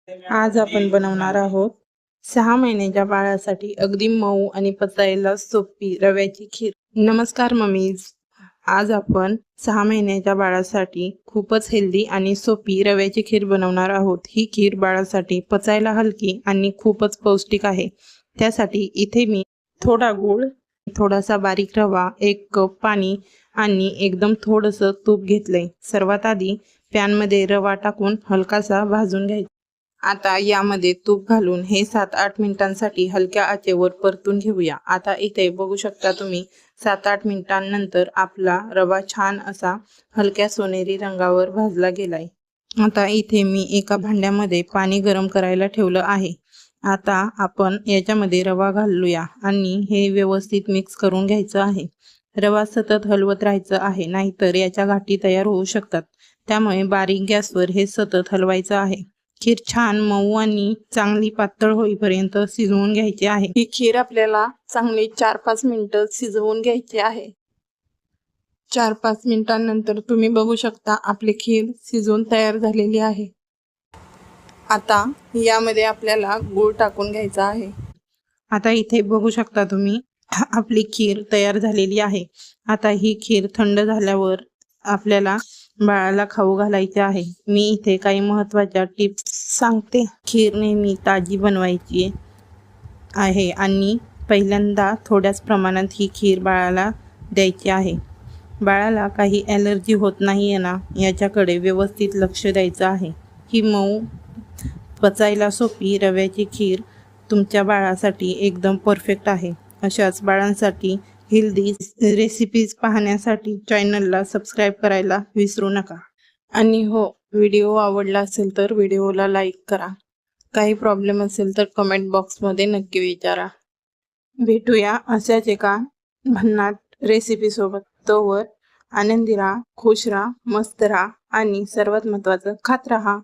आज आपण बनवणार आहोत 6 महिन्याच्या बाळासाठी अगदी मऊ आणि पचायला सोपी रव्याची खीर। नमस्कार मम्मीज, आज आपण 6 महिन्याच्या बाळासाठी खूपच हेल्दी आणि सोपी रव्याची खीर बनवणार आहोत। ही खीर बाळासाठी पचायला हलकी आणि खूपच पौष्टिक आहे। त्यासाठी इथे मी थोडा गूळ, थोडासा बारीक रवा, 1 कप पाणी आणि एकदम थोडंसं तूप घेतलंय। सर्वात आधी पॅनमध्ये रवा टाकून हलकासा भाजून घ्यायचा। आता यामध्ये तूप घालून हे 7-8 मिनिटांसाठी हलक्या आचेवर परतून घेऊया। आता इथे बघू शकता तुम्ही 7-8 मिनिटांनंतर आपला रवा छान असा हलक्या सोनेरी रंगावर भाजला गेलाय। आता इथे मी एका भांड्यामध्ये पाणी गरम करायला ठेवलं आहे। आता आपण याच्यामध्ये रवा घालूया आणि हे व्यवस्थित मिक्स करून घ्यायचं आहे। रवा सतत हलवत राहायचं आहे, नाहीतर याच्या गाठी तयार होऊ शकतात। त्यामुळे बारीक गॅसवर हे सतत हलवायचं आहे। खीर छान मऊ आणि चांगली पातळ होईपर्यंत शिजवून घ्यायची आहे। ही खीर आपल्याला चांगली 4-5 मिनिटं शिजवून घ्यायची आहे। 4-5 मिनिटांनंतर तुम्ही बघू शकता आपली खीर शिजवून तयार झालेली आहे। आता यामध्ये आपल्याला गूळ टाकून घ्यायचा आहे। आता इथे बघू शकता तुम्ही आपली खीर तयार झालेली आहे। आता ही खीर थंड झाल्यावर आपल्याला बाळाला खाऊ घालायचे आहे। मी इथे काही महत्त्वाच्या टिप्स सांगते। खीर नेहमी ताजी बनवायची आहे आणि पहिल्यांदा थोड्याच प्रमाणात ही खीर बाळाला द्यायची आहे। बाळाला काही ॲलर्जी होत नाही आहे ना, याच्याकडे व्यवस्थित लक्ष द्यायचं आहे। ही मऊ, पचायला सोपी रव्याची खीर तुमच्या बाळासाठी एकदम परफेक्ट आहे। अशाच बाळांसाठी हेल्दी रेसिपीज पाहण्यासाठी चॅनलला सबस्क्राईब करायला विसरू नका। आणि हो, व्हिडिओ आवडला असेल तर व्हिडिओला लाईक करा। काही प्रॉब्लेम असेल तर कमेंट बॉक्समध्ये नक्की विचारा। भेटूया अशाच एका भन्नाट रेसिपीसोबत। तोवर आनंदी राहा, खुश राहा, मस्त राहा आणि सर्वात महत्त्वाचं खात राहा।